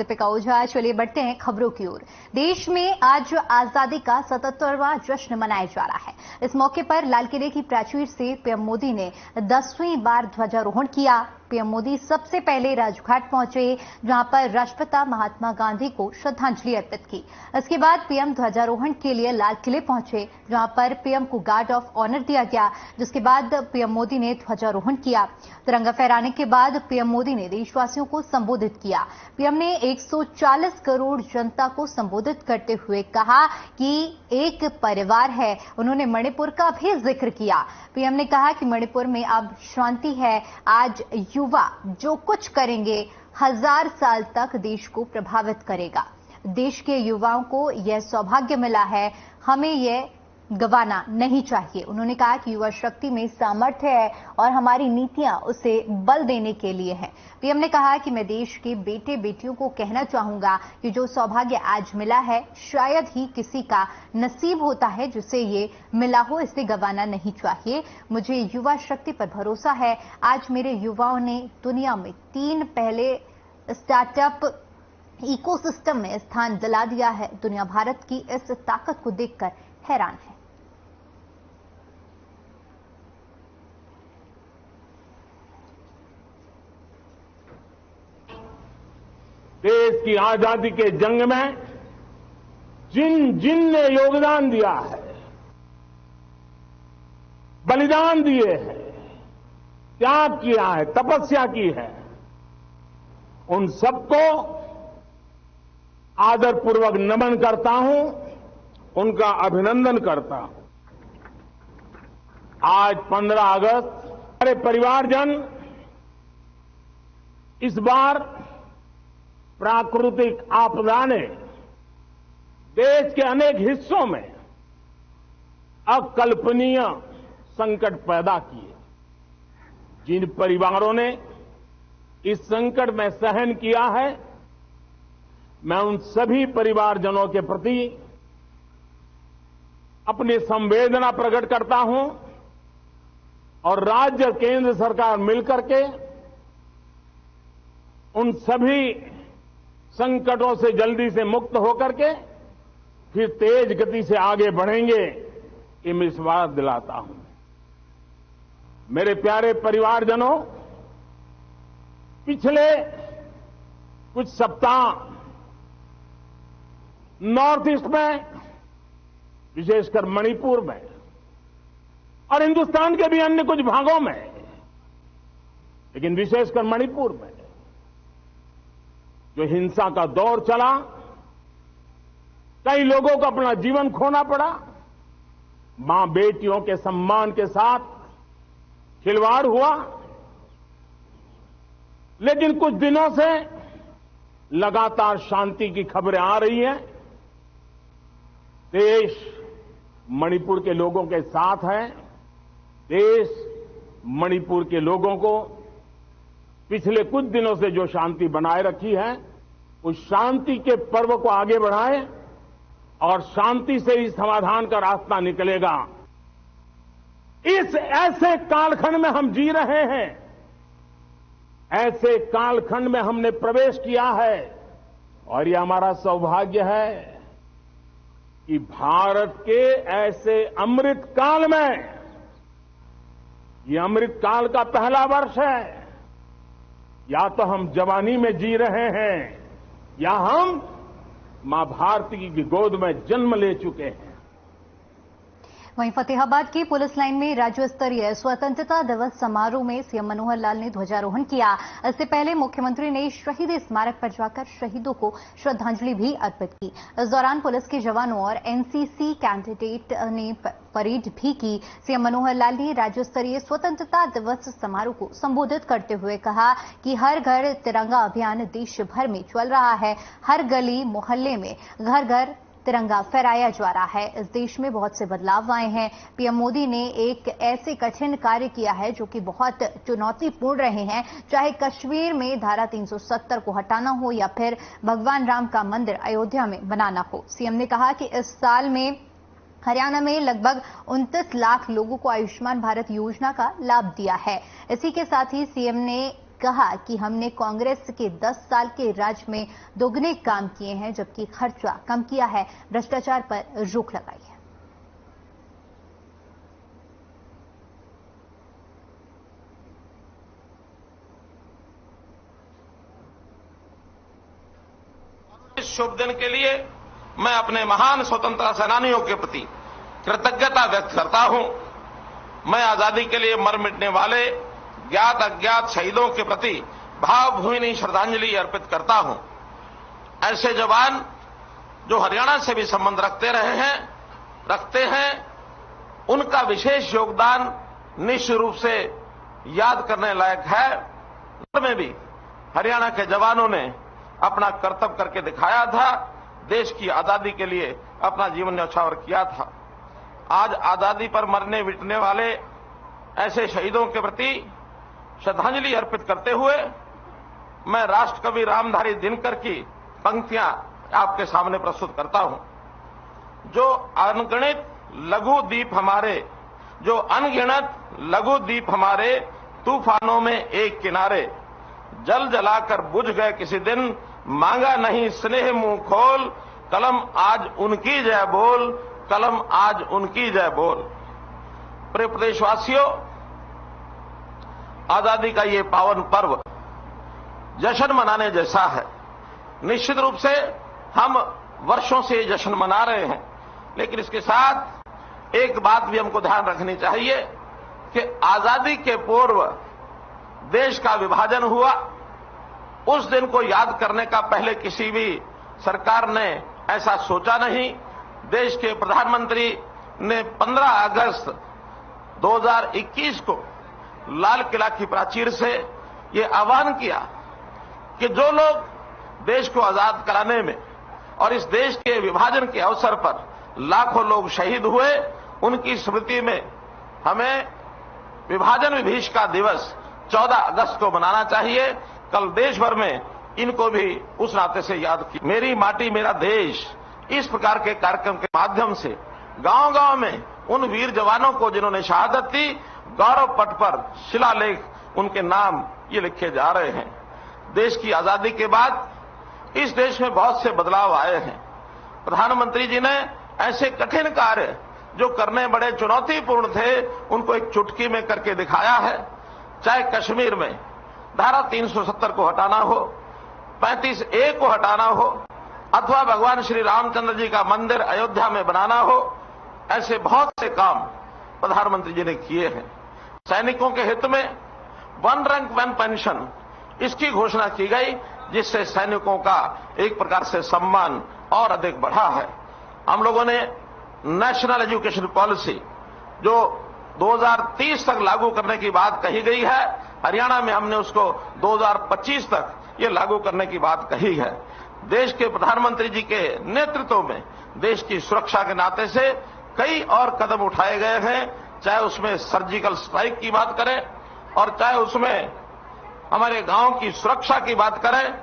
दीपिका ओझा। चलिए बढ़ते हैं खबरों की ओर। देश में आज आजादी का 77वां जश्न मनाया जा रहा है। इस मौके पर लाल किले की प्राचीर से पीएम मोदी ने 10वीं बार ध्वजारोहण किया। पीएम मोदी सबसे पहले राजघाट पहुंचे, जहां पर राष्ट्रपिता महात्मा गांधी को श्रद्धांजलि अर्पित की। इसके बाद पीएम ध्वजारोहण के लिए लाल किले पहुंचे, जहां पर पीएम को गार्ड ऑफ ऑनर दिया गया, जिसके बाद पीएम मोदी ने ध्वजारोहण किया। तिरंगा फहराने के बाद पीएम मोदी ने देशवासियों को संबोधित किया। पीएम ने 140 करोड़ जनता को संबोधित करते हुए कहा कि एक परिवार है। उन्होंने मणिपुर का भी जिक्र किया। पीएम ने कहा कि मणिपुर में अब शांति है। आज युवा जो कुछ करेंगे 1000 साल तक देश को प्रभावित करेगा। देश के युवाओं को यह सौभाग्य मिला है, हमें यह गंवाना नहीं चाहिए। उन्होंने कहा कि युवा शक्ति में सामर्थ्य है और हमारी नीतियां उसे बल देने के लिए हैं। पीएम ने कहा कि मैं देश के बेटे बेटियों को कहना चाहूंगा कि जो सौभाग्य आज मिला है शायद ही किसी का नसीब होता है जिसे ये मिला हो, इसे गंवाना नहीं चाहिए। मुझे युवा शक्ति पर भरोसा है। आज मेरे युवाओं ने दुनिया में 3 पहले स्टार्टअप इकोसिस्टम में स्थान दिला दिया है। दुनिया भारत की इस ताकत को देखकर हैरान है। देश की आजादी के जंग में जिन जिन ने योगदान दिया है, बलिदान दिए हैं, त्याग किया है, तपस्या की है, उन सबको आदरपूर्वक नमन करता हूं, उनका अभिनंदन करता हूं। आज 15 अगस्त हमारे परिवारजन इस बार प्राकृतिक आपदा ने देश के अनेक हिस्सों में अकल्पनीय संकट पैदा किए। जिन परिवारों ने इस संकट में सहन किया है, मैं उन सभी परिवारजनों के प्रति अपनी संवेदना प्रकट करता हूं और राज्य केंद्र सरकार मिलकर के उन सभी संकटों से जल्दी से मुक्त होकर के फिर तेज गति से आगे बढ़ेंगे, ये मैं विश्वास दिलाता हूं। मेरे प्यारे परिवारजनों, पिछले कुछ सप्ताह नॉर्थ ईस्ट में, विशेषकर मणिपुर में और हिंदुस्तान के भी अन्य कुछ भागों में, लेकिन विशेषकर मणिपुर में जो हिंसा का दौर चला, कई लोगों को अपना जीवन खोना पड़ा, मां बेटियों के सम्मान के साथ खिलवाड़ हुआ। लेकिन कुछ दिनों से लगातार शांति की खबरें आ रही हैं। देश मणिपुर के लोगों के साथ है। देश मणिपुर के लोगों को पिछले कुछ दिनों से जो शांति बनाए रखी है, उस शांति के पर्व को आगे बढ़ाए और शांति से ही समाधान का रास्ता निकलेगा। इस ऐसे कालखंड में हम जी रहे हैं, ऐसे कालखंड में हमने प्रवेश किया है और यह हमारा सौभाग्य है कि भारत के ऐसे अमृत काल में, ये अमृत काल का पहला वर्ष है। या तो हम जवानी में जी रहे हैं या हम मां भारती की गोद में जन्म ले चुके हैं। वहीं फतेहाबाद की पुलिस लाइन में राज्य स्तरीय स्वतंत्रता दिवस समारोह में सीएम मनोहर लाल ने ध्वजारोहण किया। इससे पहले मुख्यमंत्री ने शहीद स्मारक पर जाकर शहीदों को श्रद्धांजलि भी अर्पित की। इस दौरान पुलिस के जवानों और एनसीसी कैंडिडेट ने परेड भी की। सीएम मनोहर लाल ने राज्य स्तरीय स्वतंत्रता दिवस समारोह को संबोधित करते हुए कहा कि हर घर तिरंगा अभियान देश भर में चल रहा है। हर गली मोहल्ले में घर घर तिरंगा फहराया जा रहा है। इस देश में बहुत से बदलाव आए हैं। पीएम मोदी ने एक ऐसे कठिन कार्य किया है जो कि बहुत चुनौतीपूर्ण रहे हैं, चाहे कश्मीर में धारा 370 को हटाना हो या फिर भगवान राम का मंदिर अयोध्या में बनाना हो। सीएम ने कहा कि इस साल में हरियाणा में लगभग 29 लाख लोगों को आयुष्मान भारत योजना का लाभ दिया है। इसी के साथ ही सीएम ने कहा कि हमने कांग्रेस के 10 साल के राज में दोगुने काम किए हैं, जबकि खर्चा कम किया है, भ्रष्टाचार पर रोक लगाई है। इस शुभ दिन के लिए मैं अपने महान स्वतंत्रता सेनानियों के प्रति कृतज्ञता व्यक्त करता हूं। मैं आजादी के लिए मर मिटने वाले ज्ञात अज्ञात शहीदों के प्रति भावभीनी श्रद्धांजलि अर्पित करता हूं। ऐसे जवान जो हरियाणा से भी संबंध रखते हैं, उनका विशेष योगदान निश्चित रूप से याद करने लायक है। में भी हरियाणा के जवानों ने अपना कर्तव्य करके दिखाया था, देश की आजादी के लिए अपना जीवन न्यौछावर किया था। आज आजादी पर मरने मिटने वाले ऐसे शहीदों के प्रति श्रद्धांजलि अर्पित करते हुए मैं राष्ट्रकवि रामधारी दिनकर की पंक्तियां आपके सामने प्रस्तुत करता हूं। जो अनगिनत लघु द्वीप हमारे तूफानों में एक किनारे, जल जलाकर बुझ गए किसी दिन, मांगा नहीं स्नेह मुंह खोल, कलम आज उनकी जय बोल, कलम आज उनकी जय बोल। प्रिय प्रदेशवासियों, आजादी का ये पावन पर्व जश्न मनाने जैसा है। निश्चित रूप से हम वर्षों से जश्न मना रहे हैं, लेकिन इसके साथ एक बात भी हमको ध्यान रखनी चाहिए कि आजादी के पूर्व देश का विभाजन हुआ। उस दिन को याद करने का पहले किसी भी सरकार ने ऐसा सोचा नहीं। देश के प्रधानमंत्री ने 15 अगस्त 2021 को लाल किला की प्राचीर से ये आह्वान किया कि जो लोग देश को आजाद कराने में और इस देश के विभाजन के अवसर पर लाखों लोग शहीद हुए, उनकी स्मृति में हमें विभाजन विभीषिका दिवस 14 अगस्त को मनाना चाहिए। कल देश भर में इनको भी उस नाते से याद किया। मेरी माटी मेरा देश, इस प्रकार के कार्यक्रम के माध्यम से गांव-गांव में उन वीर जवानों को जिन्होंने शहादत दी, गौरव पट पर शिलालेख उनके नाम ये लिखे जा रहे हैं। देश की आजादी के बाद इस देश में बहुत से बदलाव आए हैं। प्रधानमंत्री जी ने ऐसे कठिन कार्य जो करने बड़े चुनौतीपूर्ण थे, उनको एक चुटकी में करके दिखाया है। चाहे कश्मीर में धारा 370 को हटाना हो, 35A को हटाना हो, अथवा भगवान श्री रामचंद्र जी का मंदिर अयोध्या में बनाना हो, ऐसे बहुत से काम प्रधानमंत्री जी ने किए हैं। सैनिकों के हित में 1 रैंक 1 पेंशन, इसकी घोषणा की गई, जिससे सैनिकों का एक प्रकार से सम्मान और अधिक बढ़ा है। हम लोगों ने नेशनल एजुकेशन पॉलिसी जो 2030 तक लागू करने की बात कही गई है, हरियाणा में हमने उसको 2025 तक ये लागू करने की बात कही है। देश के प्रधानमंत्री जी के नेतृत्व में देश की सुरक्षा के नाते से कई और कदम उठाए गए हैं, चाहे उसमें सर्जिकल स्ट्राइक की बात करें और चाहे उसमें हमारे गांव की सुरक्षा की बात करें,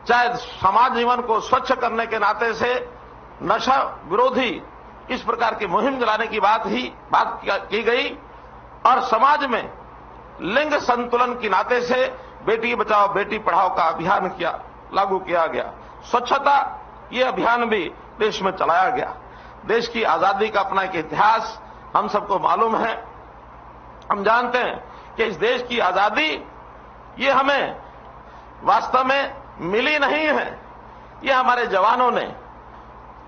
चाहे समाज जीवन को स्वच्छ करने के नाते से नशा विरोधी इस प्रकार की मुहिम चलाने की बात की गई, और समाज में लिंग संतुलन की नाते से बेटी बचाओ बेटी पढ़ाओ का अभियान लागू किया गया। स्वच्छता ये अभियान भी देश में चलाया गया। देश की आजादी का अपना एक इतिहास हम सबको मालूम है। हम जानते हैं कि इस देश की आजादी ये हमें वास्तव में मिली नहीं है, ये हमारे जवानों ने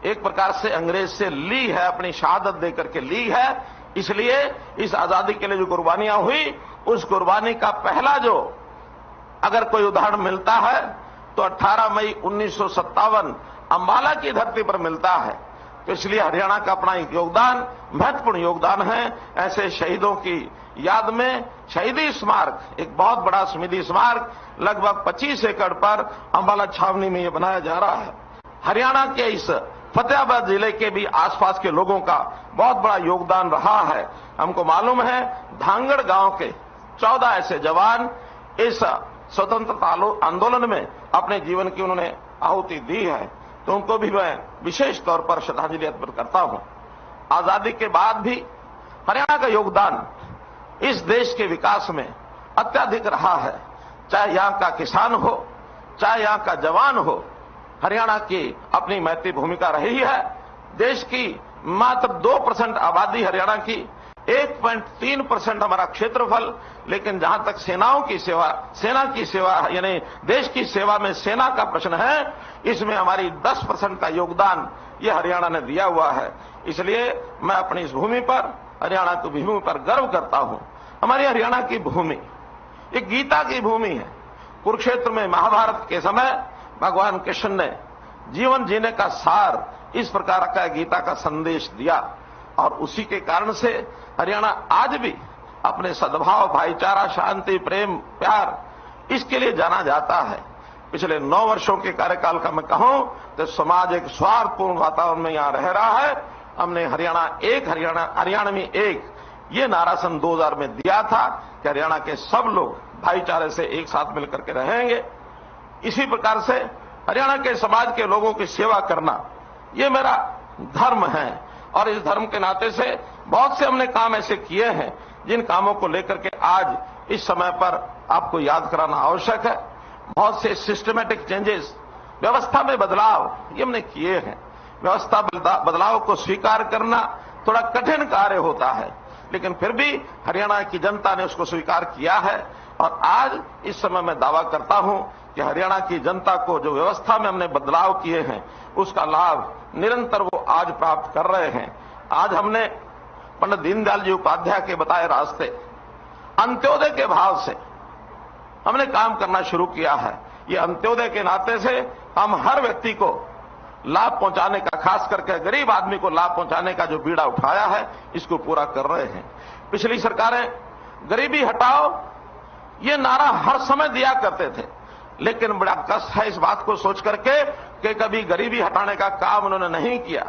एक प्रकार से अंग्रेज से ली है, अपनी शहादत देकर के ली है। इसलिए इस आजादी के लिए जो कुर्बानियां हुई, उस कुर्बानी का पहला जो अगर कोई उदाहरण मिलता है तो 18 मई 1957 अंबाला की धरती पर मिलता है। तो इसलिए हरियाणा का अपना एक योगदान, महत्वपूर्ण योगदान है। ऐसे शहीदों की याद में शहीदी स्मारक, एक बहुत बड़ा स्मृति स्मारक लगभग 25 एकड़ पर अंबाला छावनी में यह बनाया जा रहा है। हरियाणा के इस फतेहाबाद जिले के भी आसपास के लोगों का बहुत बड़ा योगदान रहा है। हमको मालूम है धांगड़ गांव के 14 ऐसे जवान इस स्वतंत्रता आंदोलन में अपने जीवन की उन्होंने आहुति दी है, तो उनको भी मैं विशेष तौर पर श्रद्धांजलि अर्पित करता हूं। आजादी के बाद भी हरियाणा का योगदान इस देश के विकास में अत्यधिक रहा है। चाहे यहां का किसान हो, चाहे यहां का जवान हो, हरियाणा की अपनी महत्वपूर्ण भूमिका रही है। देश की मात्र 2% आबादी हरियाणा की, 1.3% हमारा क्षेत्रफल, लेकिन जहां तक सेना की सेवा यानी देश की सेवा में सेना का प्रश्न है, इसमें हमारी 10% का योगदान ये हरियाणा ने दिया हुआ है। इसलिए मैं अपनी इस भूमि पर, हरियाणा की भूमि पर गर्व करता हूं। हमारी हरियाणा की भूमि एक गीता की भूमि है। कुरुक्षेत्र में महाभारत के समय भगवान कृष्ण ने जीवन जीने का सार इस प्रकार का गीता का संदेश दिया, और उसी के कारण से हरियाणा आज भी अपने सद्भाव, भाईचारा, शांति, प्रेम, प्यार, इसके लिए जाना जाता है। पिछले 9 वर्षों के कार्यकाल का मैं कहूं तो समाज एक स्वार्थपूर्ण वातावरण में यहां रह रहा है। हमने हरियाणा में एक ये नारा सन 2000 में दिया था कि हरियाणा के सब लोग भाईचारे से एक साथ मिलकर के रहेंगे। इसी प्रकार से हरियाणा के समाज के लोगों की सेवा करना ये मेरा धर्म है, और इस धर्म के नाते से बहुत से हमने काम ऐसे किए हैं जिन कामों को लेकर के आज इस समय पर आपको याद कराना आवश्यक है। बहुत से सिस्टमैटिक चेंजेस, व्यवस्था में बदलाव ये हमने किए हैं। व्यवस्था बदलाव को स्वीकार करना थोड़ा कठिन कार्य होता है, लेकिन फिर भी हरियाणा की जनता ने उसको स्वीकार किया है, और आज इस समय मैं दावा करता हूं कि हरियाणा की जनता को जो व्यवस्था में हमने बदलाव किए हैं उसका लाभ निरंतर वो आज प्राप्त कर रहे हैं। आज हमने पंडित दीनदयाल जी उपाध्याय के बताए रास्ते, अंत्योदय के भाव से हमने काम करना शुरू किया है। ये अंत्योदय के नाते से हम हर व्यक्ति को लाभ पहुंचाने का, खास करके गरीब आदमी को लाभ पहुंचाने का जो बीड़ा उठाया है, इसको पूरा कर रहे हैं। पिछली सरकारें गरीबी हटाओ ये नारा हर समय दिया करते थे, लेकिन बड़ा कष्ट है इस बात को सोच करके कि कभी गरीबी हटाने का काम उन्होंने नहीं किया।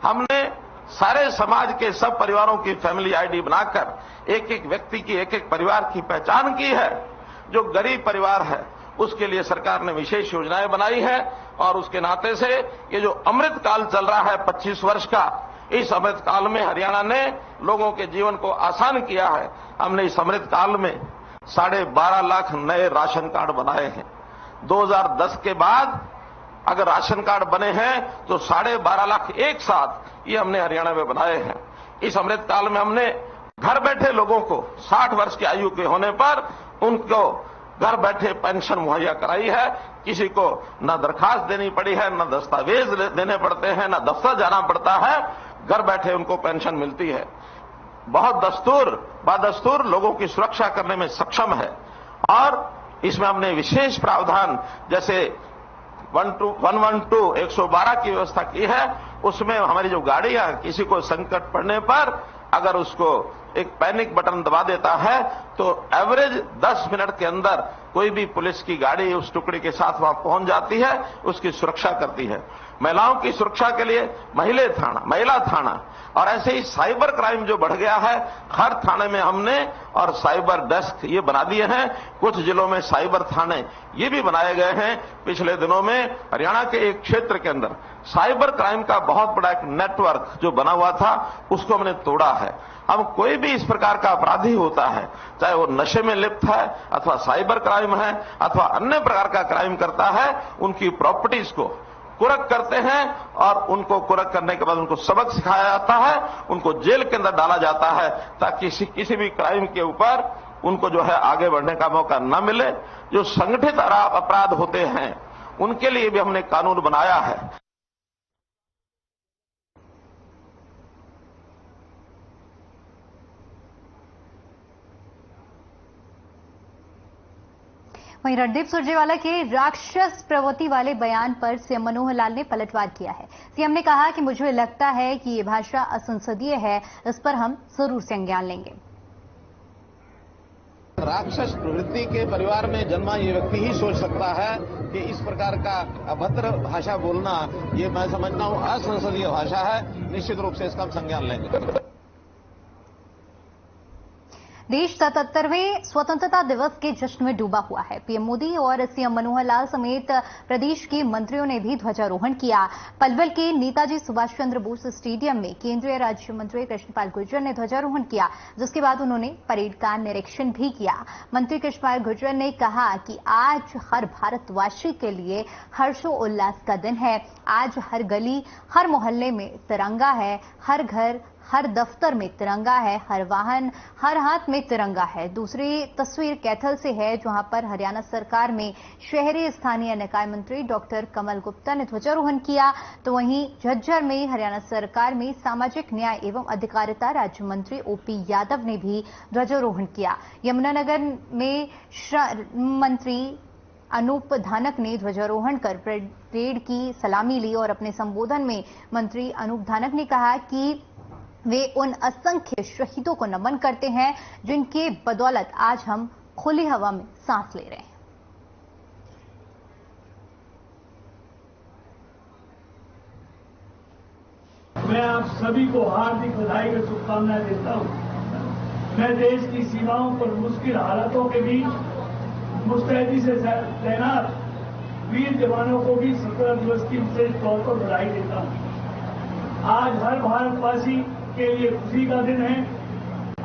हमने सारे समाज के सब परिवारों की फैमिली आईडी बनाकर एक एक व्यक्ति की, एक एक परिवार की पहचान की है। जो गरीब परिवार है उसके लिए सरकार ने विशेष योजनाएं बनाई है, और उसके नाते से ये जो अमृत काल चल रहा है 25 वर्ष का, इस अमृत काल में हरियाणा ने लोगों के जीवन को आसान किया है। हमने इस अमृत काल में 12.5 लाख नए राशन कार्ड बनाए हैं। 2010 के बाद अगर राशन कार्ड बने हैं तो 12.5 लाख एक साथ ये हमने हरियाणा में बनाए हैं। इस अमृत काल में हमने घर बैठे लोगों को 60 वर्ष की आयु के होने पर उनको घर बैठे पेंशन मुहैया कराई है। किसी को न दरखास्त देनी पड़ी है, न दस्तावेज देने पड़ते हैं, न दफ्तर जाना पड़ता है, घर बैठे उनको पेंशन मिलती है। बहुत बदस्तूर लोगों की सुरक्षा करने में सक्षम है, और इसमें हमने विशेष प्रावधान जैसे 112 112 की व्यवस्था की है। उसमें हमारी जो गाड़ियां किसी को संकट पड़ने पर अगर उसको एक पैनिक बटन दबा देता है तो एवरेज 10 मिनट के अंदर कोई भी पुलिस की गाड़ी उस टुकड़ी के साथ वहां पहुंच जाती है, उसकी सुरक्षा करती है। महिलाओं की सुरक्षा के लिए महिला थाना, और ऐसे ही साइबर क्राइम जो बढ़ गया है, हर थाने में हमने और साइबर डेस्क ये बना दिए हैं। कुछ जिलों में साइबर थाने ये भी बनाए गए हैं। पिछले दिनों में हरियाणा के एक क्षेत्र के अंदर साइबर क्राइम का बहुत बड़ा एक नेटवर्क जो बना हुआ था उसको हमने तोड़ा है। अब कोई भी इस प्रकार का अपराधी होता है, चाहे वो नशे में लिप्त है अथवा साइबर क्राइम है अथवा अन्य प्रकार का क्राइम करता है, उनकी प्रॉपर्टीज को कुरक करते हैं, और उनको कुरक करने के बाद उनको सबक सिखाया जाता है, उनको जेल के अंदर डाला जाता है, ताकि किसी भी क्राइम के ऊपर उनको जो है आगे बढ़ने का मौका न मिले। जो संगठित अपराध होते हैं उनके लिए भी हमने कानून बनाया है। वहीं रणदीप सुरजेवाला के राक्षस प्रवृत्ति वाले बयान पर सीएम मनोहर लाल ने पलटवार किया है। सीएम ने कहा कि मुझे लगता है कि ये भाषा असंसदीय है, इस पर हम जरूर संज्ञान लेंगे। राक्षस प्रवृत्ति के परिवार में जन्मा ये व्यक्ति ही सोच सकता है कि इस प्रकार का अभद्र भाषा बोलना, ये मैं समझता हूं असंसदीय भाषा है। निश्चित रूप से इसका हम संज्ञान लेंगे। देश 77वें स्वतंत्रता दिवस के जश्न में डूबा हुआ है। पीएम मोदी और सीएम मनोहर लाल समेत प्रदेश के मंत्रियों ने भी ध्वजारोहण किया। पलवल के नेताजी सुभाष चंद्र बोस स्टेडियम में केंद्रीय राज्य मंत्री कृष्णपाल गुर्जर ने ध्वजारोहण किया, जिसके बाद उन्होंने परेड का निरीक्षण भी किया। मंत्री कृष्णपाल गुर्जर ने कहा कि आज हर भारतवासी के लिए हर्षोल्लास का दिन है। आज हर गली, हर मोहल्ले में तिरंगा है, हर घर, हर दफ्तर में तिरंगा है, हर वाहन, हर हाथ में तिरंगा है। दूसरी तस्वीर कैथल से है, जहां पर हरियाणा सरकार में शहरी स्थानीय निकाय मंत्री डॉक्टर कमल गुप्ता ने ध्वजारोहण किया, तो वहीं झज्जर में हरियाणा सरकार में सामाजिक न्याय एवं अधिकारिता राज्य मंत्री ओपी यादव ने भी ध्वजारोहण किया। यमुनानगर में श्रम मंत्री अनूप धानक ने ध्वजारोहण कर परेड की सलामी ली और अपने संबोधन में मंत्री अनूप धानक ने कहा कि वे उन असंख्य शहीदों को नमन करते हैं जिनके बदौलत आज हम खुली हवा में सांस ले रहे हैं। मैं आप सभी को हार्दिक बधाई और शुभकामनाएं देता हूं। मैं देश की सीमाओं पर मुश्किल हालातों के बीच मुस्तैदी से तैनात वीर जवानों को भी स्वतंत्रता दिवस की विशेष तौर पर बधाई देता हूं। आज हर भारतवासी के लिए खुशी का दिन है।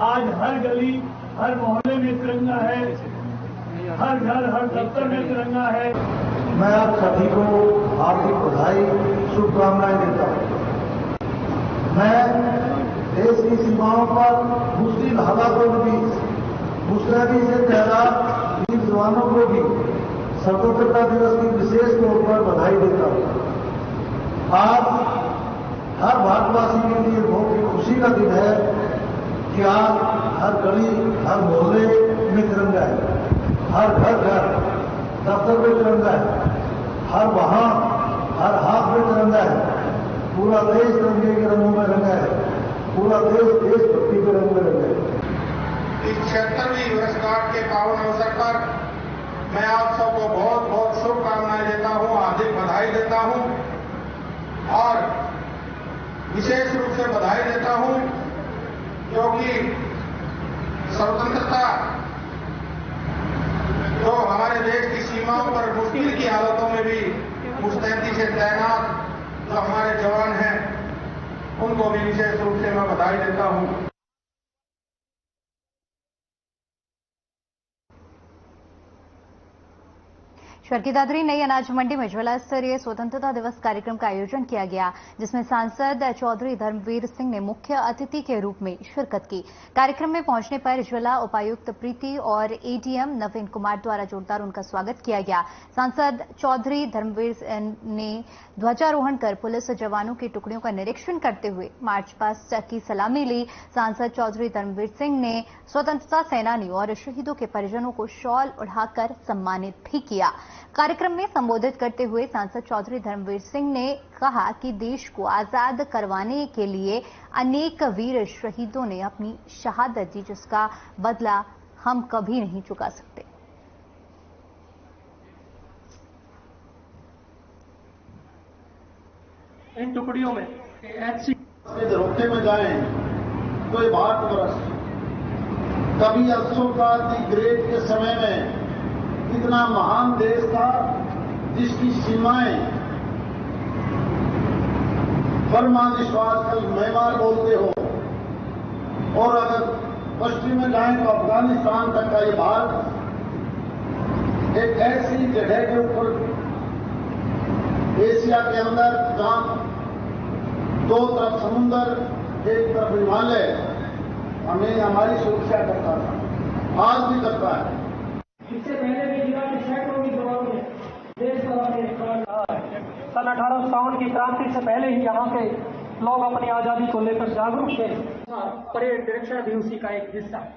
आज हर गली, हर मोहल्ले में तिरंगा है, हर घर, हर दफ्तर में तिरंगा है। मैं आप सभी को हार्दिक बधाई, शुभकामनाएं देता हूं। मैं देश की सीमाओं पर मुश्किल हालातों के बीच मुस्तैदी से तैनात वीर जवानों को भी स्वतंत्रता दिवस की विशेष तौर पर बधाई देता हूं। आज हर भारतवासी के लिए बहुत ही खुशी का दिन है कि आज हर गली, हर मोहल्ले में तिरंगा है, हर घर, दफ्तर में तिरंगा है, हर वाहन, हर हाथ में तिरंगा है। पूरा देश तिरंगे के रंगों में रंगा है, पूरा देश देशभक्ति के रंग में रंगा है। इस 76वीं वर्षगांठ के पावन अवसर पर मैं आप सबको बहुत बहुत शुभकामनाएं देता हूं, हार्दिक बधाई देता हूं और विशेष रूप से बधाई देता हूं क्योंकि स्वतंत्रता तो हमारे देश की सीमाओं पर मुश्किल की हालतों में भी मुस्तैदी से तैनात जो हमारे जवान हैं, उनको भी विशेष रूप से मैं बधाई देता हूं। शहर दादरी नई अनाज मंडी में जिला स्तरीय स्वतंत्रता दिवस कार्यक्रम का आयोजन किया गया, जिसमें सांसद चौधरी धर्मवीर सिंह ने मुख्य अतिथि के रूप में शिरकत की। कार्यक्रम में पहुंचने पर जिला उपायुक्त प्रीति और एडीएम नवीन कुमार द्वारा जोरदार उनका स्वागत किया गया। सांसद चौधरी धर्मवीर ने ध्वजारोहण कर पुलिस जवानों की टुकड़ियों का निरीक्षण करते हुए मार्च पास्ट की सलामी ली। सांसद चौधरी धर्मवीर सिंह ने स्वतंत्रता सेनानी और शहीदों के परिजनों को शॉल उड़ाकर सम्मानित भी किया। कार्यक्रम में संबोधित करते हुए सांसद चौधरी धर्मवीर सिंह ने कहा कि देश को आजाद करवाने के लिए अनेक वीर शहीदों ने अपनी शहादत दी, जिसका बदला हम कभी नहीं चुका सकते। इन टुकड़ियों में एचसी रोके में जाएं तो ये भारतवर्ष कभी अशोका दी ग्रेट के समय में इतना महान देश था जिसकी सीमाएं परमाविश्वास कल मेवाड़ बोलते हो, और अगर पश्चिम में जाएं तो अफगानिस्तान तक का ये भारत एक ऐसी जगह के ऊपर एशिया के अंदर जहां दो तरफ समुंदर, एक तरफ हिमालय, हमें हमारी सुरक्षा करता था, आज भी करता है। इससे पहले भी जिला के सैकड़ों की जवानों ने देश सन 1857 की क्रांति से पहले ही यहाँ के लोग अपनी आजादी को लेकर जागरूक थे। परेड निरीक्षण भी उसी का एक हिस्सा है।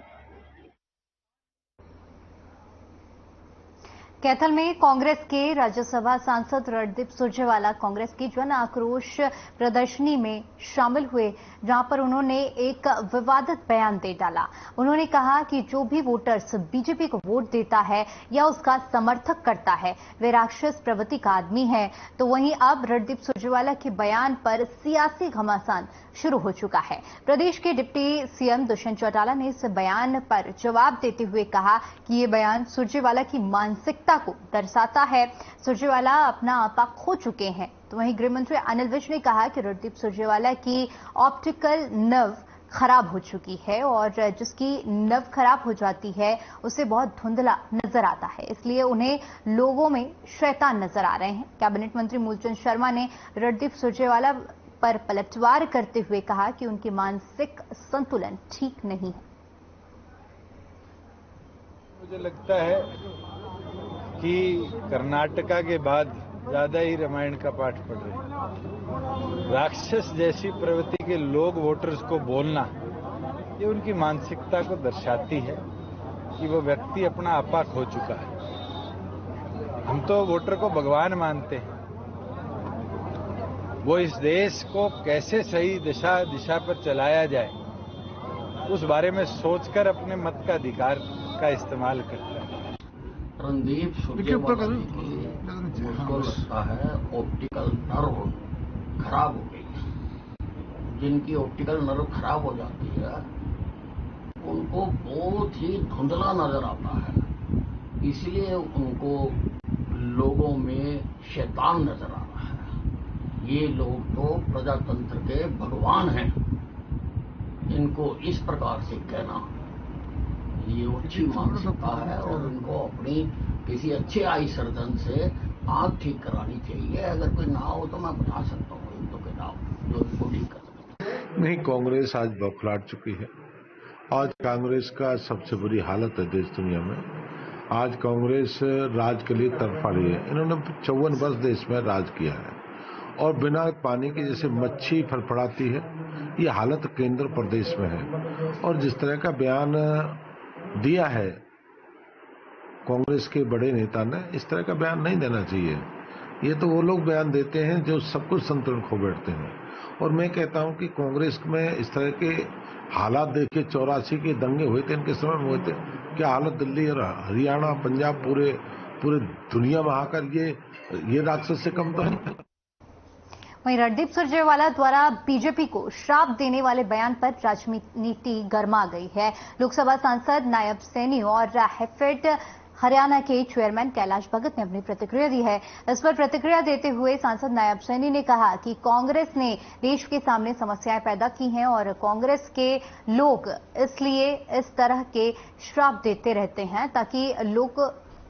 कैथल में कांग्रेस के राज्यसभा सांसद रणदीप सुरजेवाला कांग्रेस की जन आक्रोश प्रदर्शनी में शामिल हुए, जहां पर उन्होंने एक विवादित बयान दे डाला। उन्होंने कहा कि जो भी वोटर्स बीजेपी को वोट देता है या उसका समर्थक करता है वे राक्षस प्रवृत्ति का आदमी है। तो वहीं अब रणदीप सुरजेवाला के बयान पर सियासी घमासान शुरू हो चुका है। प्रदेश के डिप्टी सीएम दुष्यंत चौटाला ने इस बयान पर जवाब देते हुए कहा कि ये बयान सुरजेवाला की मानसिकता को दर्शाता है। सुरजेवाला अपना आपा खो चुके हैं। तो वहीं गृहमंत्री अनिल विज ने कहा कि रणदीप सुरजेवाला की ऑप्टिकल नर्व खराब हो चुकी है और जिसकी नर्व खराब हो जाती है उसे बहुत धुंधला नजर आता है, इसलिए उन्हें लोगों में शैतान नजर आ रहे हैं। कैबिनेट मंत्री मूलचंद शर्मा ने रणदीप सुरजेवाला पर पलटवार करते हुए कहा कि उनकी मानसिक संतुलन ठीक नहीं है। मुझे लगता है कि कर्नाटका के बाद ज्यादा ही रामायण का पाठ पढ़ रहे हैं। राक्षस जैसी प्रवृत्ति के लोग वोटर्स को बोलना, ये उनकी मानसिकता को दर्शाती है कि वो व्यक्ति अपना आपा खो चुका है। हम तो वोटर को भगवान मानते हैं। वो इस देश को कैसे सही दिशा पर चलाया जाए उस बारे में सोचकर अपने मत का अधिकार का इस्तेमाल करता है। रणदीप सुरजेवाला की मुझको लगता है ऑप्टिकल नर्व खराब हो गई है। जिनकी ऑप्टिकल नर्व खराब हो जाती है उनको बहुत ही धुंधला नजर आता है, इसलिए उनको लोगों में शैतान नजर आ रहा है। ये लोग तो प्रजातंत्र के भगवान हैं, इनको इस प्रकार से कहना ये अच्छी मानसिकता है और उनको अपनी किसी अच्छे आई सर्जन से आंख ठीक करानी चाहिए। अगर कोई ना हो तो मैं बता सकता हूँ इनको के नाम जो इनको ठीक कर सकते। नहीं, कांग्रेस आज बौखलाट चुकी है। आज कांग्रेस का सबसे बुरी हालत है देश दुनिया में। आज कांग्रेस राज के लिए तड़फा रही है। इन्होंने 54 वर्ष देश में राज किया है और बिना पानी के जैसे मच्छी फड़फड़ाती है, ये हालत केंद्र प्रदेश में है। और जिस तरह का बयान दिया है कांग्रेस के बड़े नेता ने, इस तरह का बयान नहीं देना चाहिए। ये तो वो लोग बयान देते हैं जो सब कुछ संतुलन खो बैठते हैं। और मैं कहता हूं कि कांग्रेस में इस तरह के हालात देखिए, 84 के दंगे हुए थे, इनके समय में हुए थे। क्या हालत दिल्ली और हरियाणा, पंजाब, पूरे दुनिया में आकर ये राक्षस से कम तो नहीं। वहीं रणदीप सुरजेवाला द्वारा बीजेपी को श्राप देने वाले बयान पर राजनीति गर्मा गई है। लोकसभा सांसद नायब सैनी और हैफेड हरियाणा के चेयरमैन कैलाश भगत ने अपनी प्रतिक्रिया दी है। इस पर प्रतिक्रिया देते हुए सांसद नायब सैनी ने कहा कि कांग्रेस ने देश के सामने समस्याएं पैदा की हैं और कांग्रेस के लोग इसलिए इस तरह के श्राप देते रहते हैं ताकि लोग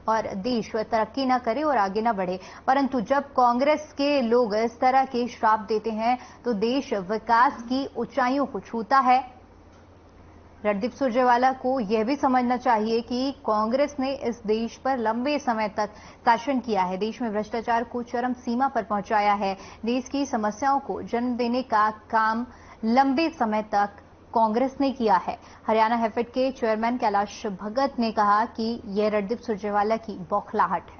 और देश तरक्की न करे और आगे न बढ़े। परंतु जब कांग्रेस के लोग इस तरह के श्राप देते हैं तो देश विकास की ऊंचाइयों को छूता है। रणदीप सुरजेवाला को यह भी समझना चाहिए कि कांग्रेस ने इस देश पर लंबे समय तक शासन किया है, देश में भ्रष्टाचार को चरम सीमा पर पहुंचाया है। देश की समस्याओं को जन्म देने का काम लंबे समय तक कांग्रेस ने किया है। हरियाणा हैफेड के चेयरमैन कैलाश भगत ने कहा कि यह रणदीप सुरजेवाला की बौखलाहट है।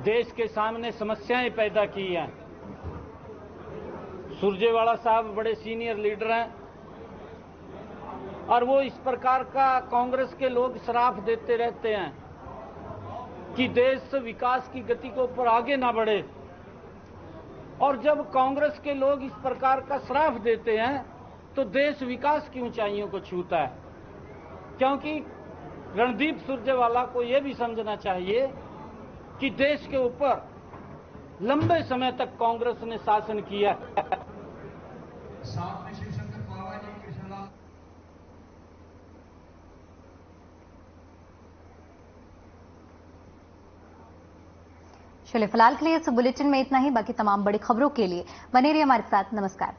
देश के सामने समस्याएं पैदा की हैं। सुरजेवाला साहब बड़े सीनियर लीडर हैं और वो इस प्रकार का कांग्रेस के लोग श्राप देते रहते हैं कि देश विकास की गति को ऊपर आगे ना बढ़े। और जब कांग्रेस के लोग इस प्रकार का श्राप देते हैं तो देश विकास की ऊंचाइयों को छूता है। क्योंकि रणदीप सुरजेवाला को यह भी समझना चाहिए कि देश के ऊपर लंबे समय तक कांग्रेस ने शासन किया। चलिए फिलहाल के लिए इस बुलेटिन में इतना ही। बाकी तमाम बड़ी खबरों के लिए बने रहिए हमारे साथ। नमस्कार।